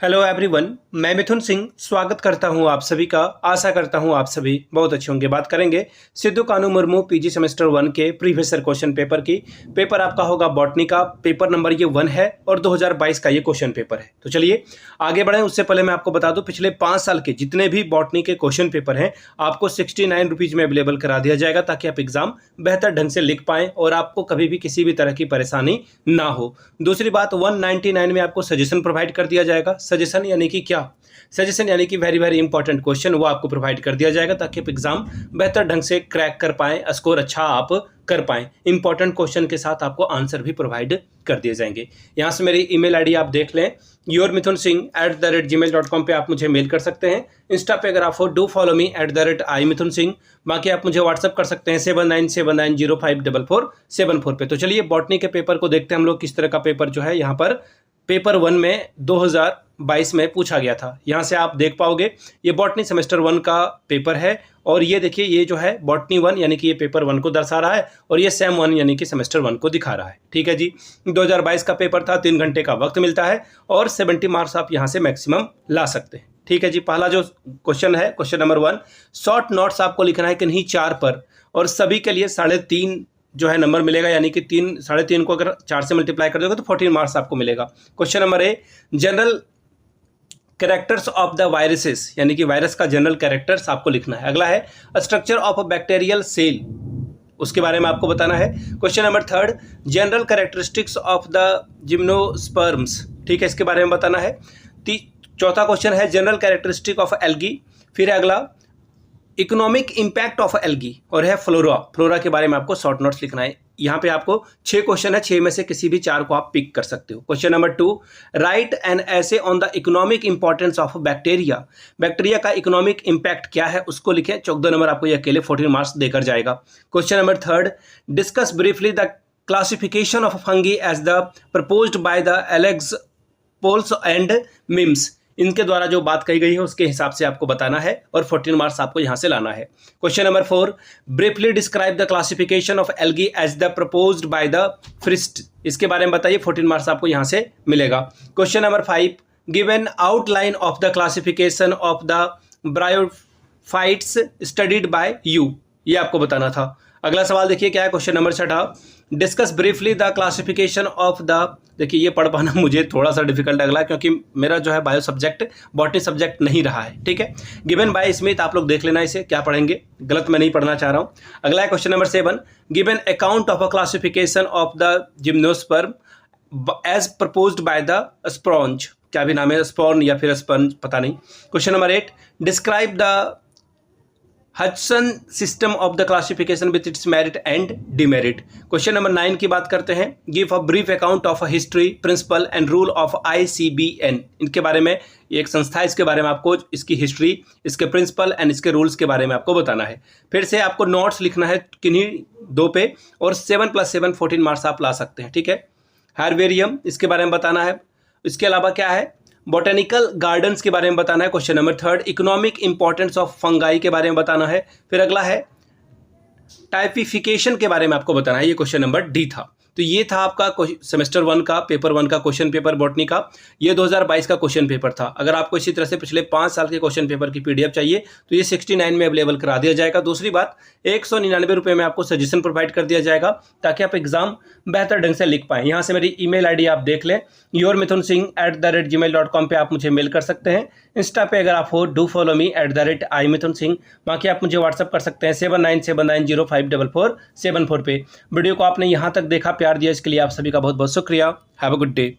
Hello everyone, मैं मिथुन सिंह स्वागत करता हूं आप सभी का। आशा करता हूं आप सभी बहुत अच्छे होंगे। बात करेंगे सिद्धू कानू मुर्मू पीजी सेमेस्टर 1 के प्रीवियस ईयर क्वेश्चन पेपर की। पेपर आपका होगा बॉटनी का, पेपर नंबर ये 1 है और 2022 का ये क्वेश्चन पेपर है। तो चलिए आगे बढ़ें। उससे पहले मैं आपको बता दूं, पिछले 5 साल के जितने भी बॉटनी के क्वेश्चन पेपर हैं आपको 69 रुपीज़ में अवेलेबल करा दिया जाएगा, ताकि आप एग्जाम बेहतर ढंग से लिख पाएँ और आपको कभी भी किसी भी तरह की परेशानी ना हो। दूसरी बात, 199 में आपको सजेशन प्रोवाइड कर दिया जाएगा। सजेशन यानी कि क्या? सजेशन यानी कि वेरी वेरी इंपॉर्टेंट क्वेश्चन वो आपको प्रोवाइड कर दिया जाएगा, ताकि आप एग्जाम बेहतर ढंग से क्रैक कर पाएं, स्कोर अच्छा आप कर पाएं। इंपॉर्टेंट क्वेश्चन के साथ आपको आंसर भी प्रोवाइड कर दिए जाएंगे। यहाँ से मेरी ईमेल आईडी आप देख लें, yourmithunSingh@gmail.com पे आप मुझे मेल कर सकते हैं। इंस्टा पे अगर आप हो, डू फॉलो मी @iMithunSingh। बाकी आप मुझे व्हाट्सअप कर सकते हैं 7979054474 पे। तो चलिए बॉटनी के पेपर को देखते हैं हम लोग, किस तरह का पेपर जो है यहाँ पर पेपर 1 में 2022 में पूछा गया था। यहाँ से आप देख पाओगे ये बॉटनी सेमेस्टर 1 का पेपर है, और ये देखिए ये जो है बॉटनी 1 यानी कि ये पेपर 1 को दर्शा रहा है, और ये सेम 1 यानी कि सेमेस्टर 1 को दिखा रहा है। ठीक है जी, 2022 का पेपर था, 3 घंटे का वक्त मिलता है और 70 मार्क्स आप यहाँ से मैक्सिमम ला सकते हैं। ठीक है जी, पहला जो क्वेश्चन है, क्वेश्चन नंबर 1, शॉर्ट नोट्स आपको लिखना है किन्हीं 4 पर, और सभी के लिए 3.5 जो है नंबर मिलेगा, यानी कि 3.5 को अगर 4 से मल्टीप्लाई कर दोगे तो 14 मार्क्स आपको मिलेगा। Question number A, general characters of the viruses, यानी कि वायरस का जनरल कैरेक्टर्स आपको लिखना है। अगला है structure of a bacterial cell, उसके बारे में आपको बताना है। Question number 3, general characteristics of the gymnosperms, ठीक है, इसके बारे में बताना है। चौथा क्वेश्चन है जनरल कैरेक्टरिस्टिक ऑफ एल्गी। फिर अगला इकोनॉमिक इम्पैक्ट ऑफ एल्गी, और है फ्लोरा के बारे में आपको शॉर्ट नोट्स लिखना है। यहाँ पे आपको 6 क्वेश्चन है, 6 में से किसी भी 4 को आप पिक कर सकते हो। क्वेश्चन नंबर 2, राइट एन ऐसे on the economic importance of bacteria, bacteria का इकोनॉमिक इम्पैक्ट क्या है उसको लिखें। 14 नंबर आपको ये अकेले 14 मार्क्स देकर जाएगा। Question number 3, discuss briefly the classification of fungi as the proposed by the Alexopoulos and Mims, इनके द्वारा जो बात कही गई है उसके हिसाब से आपको बताना है, और 14 मार्क्स आपको यहां से लाना है। Question number 4, briefly describe the classification of algae as the proposed by the Fritsch, इसके बारे में बताइए। 14 मार्क्स आपको यहां से मिलेगा। Question number 5, give an outline of the classification of the bryophytes studied by you, ये आपको बताना था। अगला सवाल देखिए क्या है, question number 6, discuss briefly the classification of the, देखिए ये पढ़ पाना मुझे थोड़ा सा डिफिकल्ट लग रहा है, क्योंकि मेरा जो है बायो सब्जेक्ट बॉटनी सब्जेक्ट नहीं रहा है। ठीक है, गिवन बाय स्मिथ, आप लोग देख लेना इसे क्या पढ़ेंगे, गलत मैं नहीं पढ़ना चाह रहा हूँ। अगला है question number 7, given account of a classification of the gymnosperm as proposed by the Sporne, क्या भी नाम है, स्पॉन या फिर स्पंज, पता नहीं। Question number 8, describe the Hudson system of the classification with its merit and demerit. Question number 9 की बात करते हैं, give a brief account of history, principle and rule of ICBN, इनके बारे में, एक संस्था है, इसके बारे में आपको इसकी हिस्ट्री, इसके प्रिंसिपल एंड इसके रूल्स के बारे में आपको बताना है। फिर से आपको नोट्स लिखना है किन्हीं 2 पे, और 7 + 7 14 मार्क्स आप ला सकते हैं। ठीक है, हार्वेरियम, इसके बारे में बताना है। इसके अलावा क्या है, बोटेनिकल गार्डन्स के बारे में बताना है। Question number 3, economic importance of fungi के बारे में बताना है। फिर अगला है टाइपिफिकेशन के बारे में आपको बताना है, ये क्वेश्चन नंबर D था। तो ये था आपका सेमेस्टर 1 का पेपर 1 का क्वेश्चन पेपर बॉटनी का, ये 2022 का क्वेश्चन पेपर था। अगर आपको इसी तरह से पिछले 5 साल के क्वेश्चन पेपर की PDF चाहिए तो ये 69 में अवेलेबल करा दिया जाएगा। दूसरी बात, 199 रुपये में आपको सजेशन प्रोवाइड कर दिया जाएगा, ताकि आप एग्जाम बेहतर ढंग से लिख पाएँ। यहाँ से मेरी ईमेल आईडी आप देख लें, yourmithunSingh@gmail.com पे आप मुझे मेल कर सकते हैं। इंस्टा पे अगर आप हो, डू फॉलो मी @iMithunSingh। बाकी आप मुझे व्हाट्सअप कर सकते हैं 7979054474 पे। वीडियो को आपने यहाँ तक देखा, प्यार दिया, इसके लिए आप सभी का बहुत बहुत शुक्रिया। Have a good day.